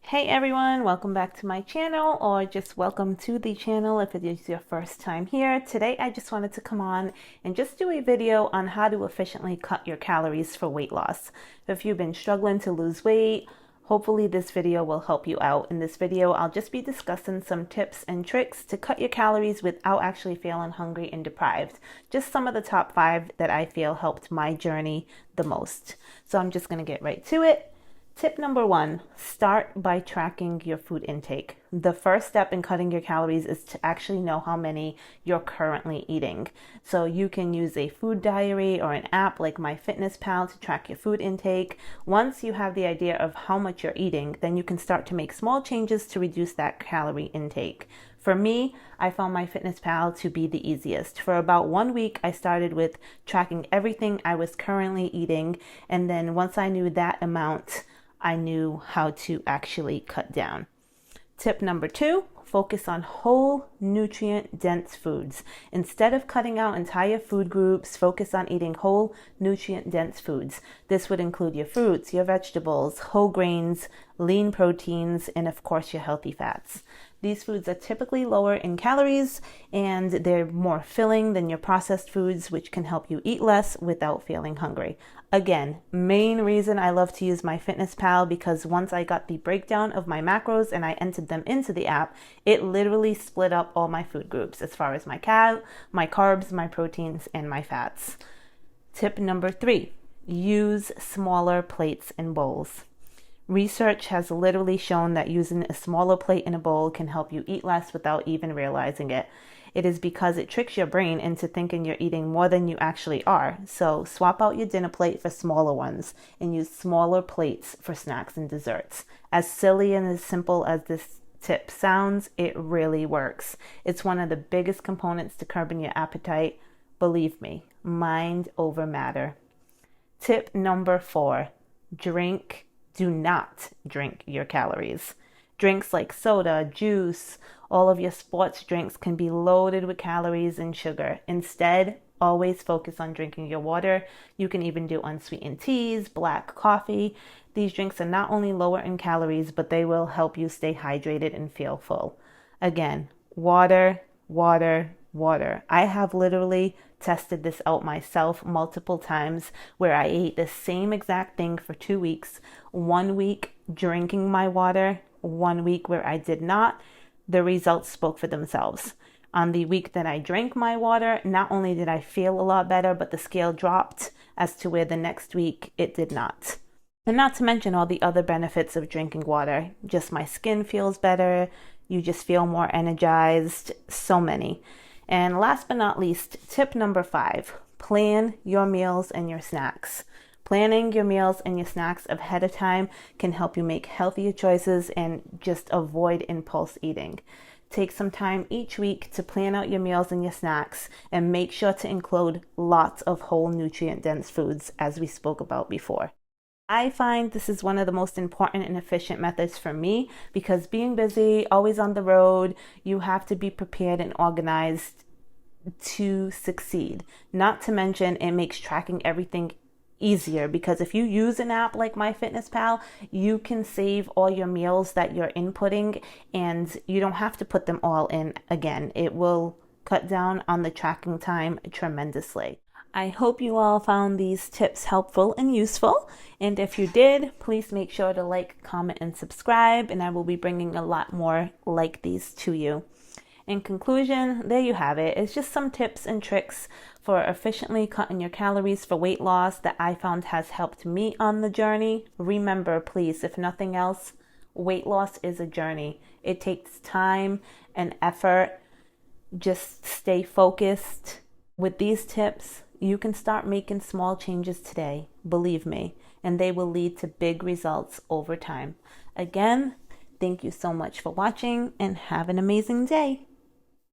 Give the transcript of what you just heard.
Hey everyone, welcome back to my channel, or just welcome to the channel if it is your first time here. Today I just wanted to come on and just do a video on how to efficiently cut your calories for weight loss. If you've been struggling to lose weight, hopefully this video will help you out. In this video, I'll just be discussing some tips and tricks to cut your calories without actually feeling hungry and deprived. Just some of the top 5 that I feel helped my journey the most. So I'm just going to get right to it. Tip number 1, start by tracking your food intake. The first step in cutting your calories is to actually know how many you're currently eating. So you can use a food diary or an app like MyFitnessPal to track your food intake. Once you have the idea of how much you're eating, then you can start to make small changes to reduce that calorie intake. For me, I found MyFitnessPal to be the easiest. For about 1 week, I started with tracking everything I was currently eating, and then once I knew that amount, I knew how to actually cut down. Tip number 2, focus on whole, nutrient-dense foods. Instead of cutting out entire food groups, focus on eating whole, nutrient-dense foods. This would include your fruits, your vegetables, whole grains, lean proteins, and of course your healthy fats. These foods are typically lower in calories and they're more filling than your processed foods, which can help you eat less without feeling hungry. Again, main reason I love to use MyFitnessPal, because once I got the breakdown of my macros and I entered them into the app, it literally split up all my food groups as far as my carbs, my proteins, and my fats. Tip number 3, use smaller plates and bowls. Research has literally shown that using a smaller plate in a bowl can help you eat less without even realizing it. It is because it tricks your brain into thinking you're eating more than you actually are. So swap out your dinner plate for smaller ones and use smaller plates for snacks and desserts. As silly and as simple as this tip sounds, it really works. It's one of the biggest components to curbing your appetite. Believe me, mind over matter. Tip number 4, do not drink your calories. Drinks like soda, juice, all of your sports drinks can be loaded with calories and sugar. Instead, always focus on drinking your water. You can even do unsweetened teas, black coffee. These drinks are not only lower in calories, but they will help you stay hydrated and feel full. Again, water, water, water. I have literally tested this out myself multiple times where I ate the same exact thing for 2 weeks. 1 week drinking my water, 1 week where I did not. The results spoke for themselves. On the week that I drank my water, not only did I feel a lot better, but the scale dropped, as to where the next week it did not. And not to mention all the other benefits of drinking water. Just my skin feels better. You just feel more energized. So many. And last but not least, tip number 5, plan your meals and your snacks. Planning your meals and your snacks ahead of time can help you make healthier choices and just avoid impulse eating. Take some time each week to plan out your meals and your snacks, and make sure to include lots of whole nutrient-dense foods, as we spoke about before. I find this is one of the most important and efficient methods for me, because being busy, always on the road, you have to be prepared and organized to succeed. Not to mention, it makes tracking everything easier, because if you use an app like MyFitnessPal, you can save all your meals that you're inputting and you don't have to put them all in again. It will cut down on the tracking time tremendously. I hope you all found these tips helpful and useful. And if you did, please make sure to like, comment, and subscribe. And I will be bringing a lot more like these to you. In conclusion, there you have it. It's just some tips and tricks for efficiently cutting your calories for weight loss that I found has helped me on the journey. Remember, please, if nothing else, weight loss is a journey. It takes time and effort. Just stay focused. With these tips, you can start making small changes today, believe me, and they will lead to big results over time. Again, thank you so much for watching and have an amazing day.